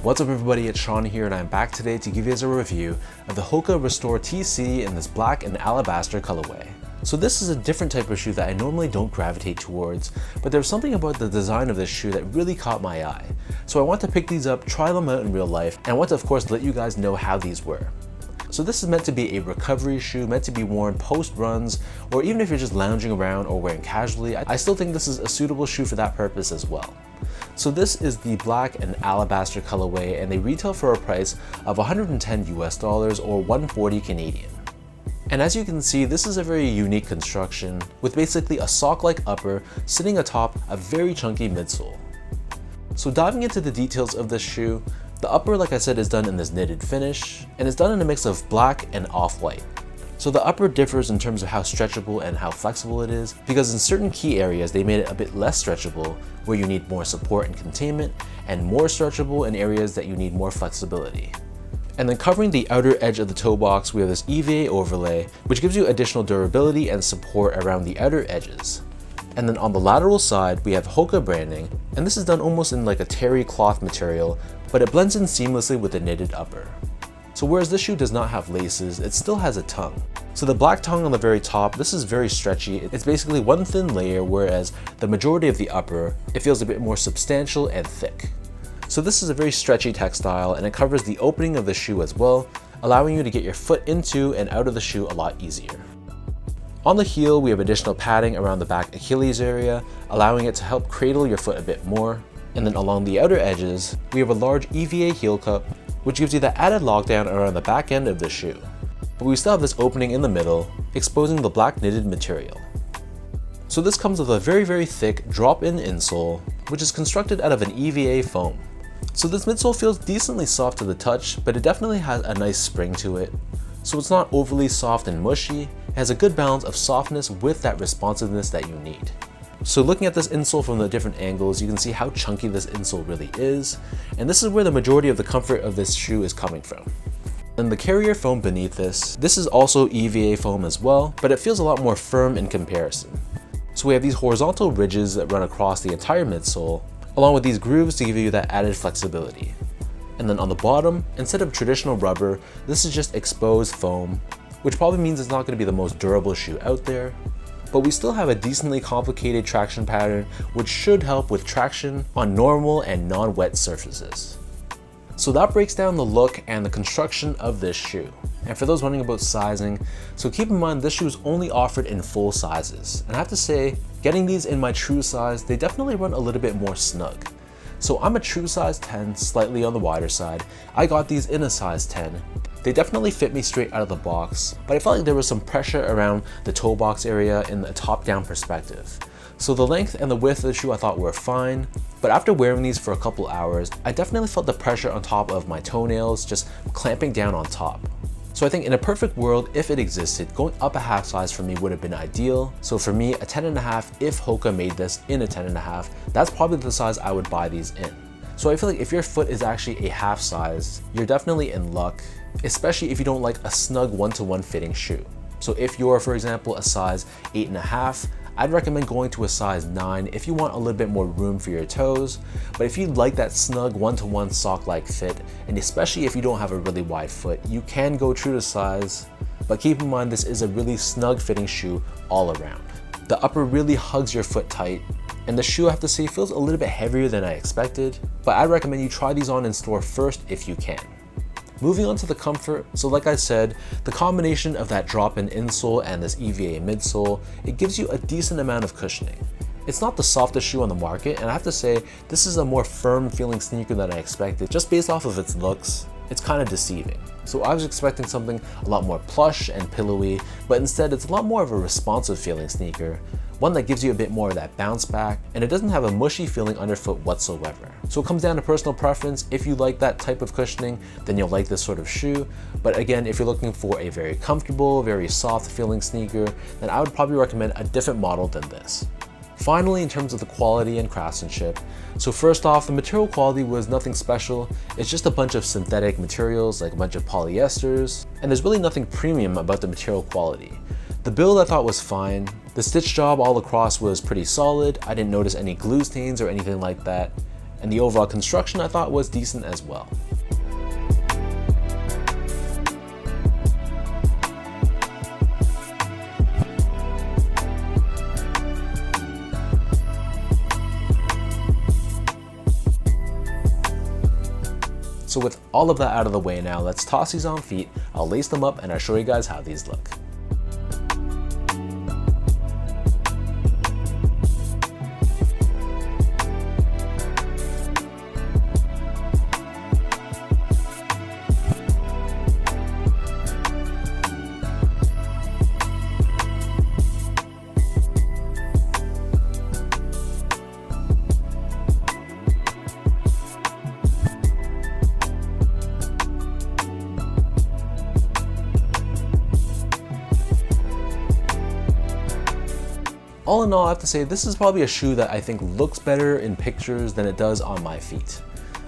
What's up everybody, it's Sean here and I'm back today to give you guys a review of the Hoka Restore TC in this black and alabaster colorway. So this is a different type of shoe that I normally don't gravitate towards, but there's something about the design of this shoe that really caught my eye. So I want to pick these up, try them out in real life, and I want to of course let you guys know how these were. So this is meant to be a recovery shoe, meant to be worn post runs, or even if you're just lounging around or wearing casually. I still think this is a suitable shoe for that purpose as well. So this is the black and alabaster colorway and they retail for a price of $110 or 140 Canadian. And as you can see, this is a very unique construction with basically a sock-like upper sitting atop a very chunky midsole. So diving into the details of this shoe, the upper, like I said, is done in this knitted finish and is done in a mix of black and off-white. So the upper differs in terms of how stretchable and how flexible it is, because in certain key areas they made it a bit less stretchable where you need more support and containment, and more stretchable in areas that you need more flexibility. And then covering the outer edge of the toe box, we have this EVA overlay, which gives you additional durability and support around the outer edges. And then on the lateral side, we have Hoka branding, and this is done almost in like a terry cloth material, but it blends in seamlessly with the knitted upper. So whereas this shoe does not have laces, it still has a tongue. So the black tongue on the very top, this is very stretchy. It's basically one thin layer, whereas the majority of the upper, it feels a bit more substantial and thick. So this is a very stretchy textile and it covers the opening of the shoe as well, allowing you to get your foot into and out of the shoe a lot easier. On the heel, we have additional padding around the back Achilles area, allowing it to help cradle your foot a bit more. And then along the outer edges, we have a large EVA heel cup, which gives you that added lockdown around the back end of the shoe. But we still have this opening in the middle, exposing the black knitted material. So this comes with a very thick drop-in insole, which is constructed out of an EVA foam. So this midsole feels decently soft to the touch, but it definitely has a nice spring to it. So it's not overly soft and mushy, it has a good balance of softness with that responsiveness that you need. So looking at this insole from the different angles, you can see how chunky this insole really is, and this is where the majority of the comfort of this shoe is coming from. And the carrier foam beneath this is also EVA foam as well, but it feels a lot more firm in comparison. So we have these horizontal ridges that run across the entire midsole, along with these grooves to give you that added flexibility. And then on the bottom, instead of traditional rubber, this is just exposed foam, which probably means it's not going to be the most durable shoe out there. But we still have a decently complicated traction pattern, which should help with traction on normal and non-wet surfaces. So that breaks down the look and the construction of this shoe. And for those wondering about sizing, so keep in mind this shoe is only offered in full sizes. And I have to say, getting these in my true size, they definitely run a little bit more snug. So I'm a true size 10, slightly on the wider side. I got these in a size 10. They definitely fit me straight out of the box, but I felt like there was some pressure around the toe box area in the top-down perspective. So the length and the width of the shoe I thought were fine, but after wearing these for a couple hours, I definitely felt the pressure on top of my toenails just clamping down on top. So I think in a perfect world, if it existed, going up a half size for me would have been ideal. So for me, a 10.5, if Hoka made this in a 10.5, that's probably the size I would buy these in. So I feel like if your foot is actually a half size, you're definitely in luck, especially if you don't like a snug one-to-one fitting shoe. So if you're, for example, a size 8.5, I'd recommend going to a size 9 if you want a little bit more room for your toes. But if you like that snug one-to-one sock-like fit, and especially if you don't have a really wide foot, you can go true to size. But keep in mind, this is a really snug fitting shoe all around. The upper really hugs your foot tight, and the shoe, I have to say, feels a little bit heavier than I expected, but I'd recommend you try these on in store first if you can. Moving on to the comfort, so like I said, the combination of that drop-in insole and this EVA midsole, it gives you a decent amount of cushioning. It's not the softest shoe on the market, and I have to say, this is a more firm feeling sneaker than I expected. Just based off of its looks, it's kind of deceiving. So I was expecting something a lot more plush and pillowy, but instead it's a lot more of a responsive feeling sneaker, one that gives you a bit more of that bounce back, and it doesn't have a mushy feeling underfoot whatsoever. So it comes down to personal preference. If you like that type of cushioning, then you'll like this sort of shoe. But again, if you're looking for a very comfortable, very soft feeling sneaker, then I would probably recommend a different model than this. Finally, in terms of the quality and craftsmanship, so first off, the material quality was nothing special. It's just a bunch of synthetic materials, like a bunch of polyesters, and there's really nothing premium about the material quality. The build I thought was fine. The stitch job all across was pretty solid. I didn't notice any glue stains or anything like that. and the overall construction I thought was decent as well. So with all of that out of the way now, let's toss these on feet, I'll lace them up and I'll show you guys how these look. All in all, I have to say this is probably a shoe that I think looks better in pictures than it does on my feet.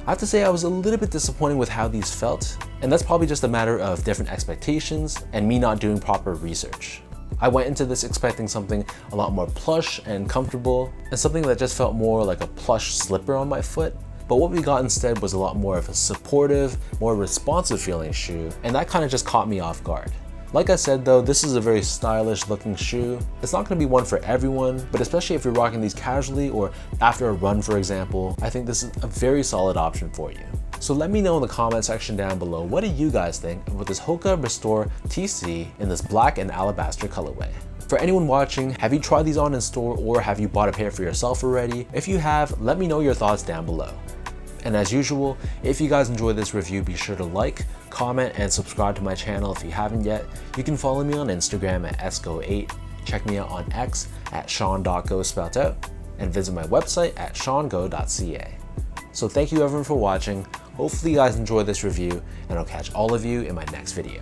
I have to say I was a little bit disappointed with how these felt, and that's probably just a matter of different expectations and me not doing proper research. I went into this expecting something a lot more plush and comfortable, and something that just felt more like a plush slipper on my foot. But what we got instead was a lot more of a supportive, more responsive feeling shoe, and that kind of just caught me off guard. Like I said though, this is a very stylish looking shoe. It's not going to be one for everyone, but especially if you're rocking these casually or after a run, for example, I think this is a very solid option for you. So let me know in the comment section down below, what do you guys think about this Hoka Restore TC in this black and alabaster colorway? For anyone watching, have you tried these on in store or have you bought a pair for yourself already? If you have, let me know your thoughts down below. And as usual, if you guys enjoyed this review, be sure to like, comment, and subscribe to my channel if you haven't yet. You can follow me on Instagram at sgo8, check me out on X at sean.go spelled out, and visit my website at seango.ca. So thank you everyone for watching. Hopefully you guys enjoyed this review, and I'll catch all of you in my next video.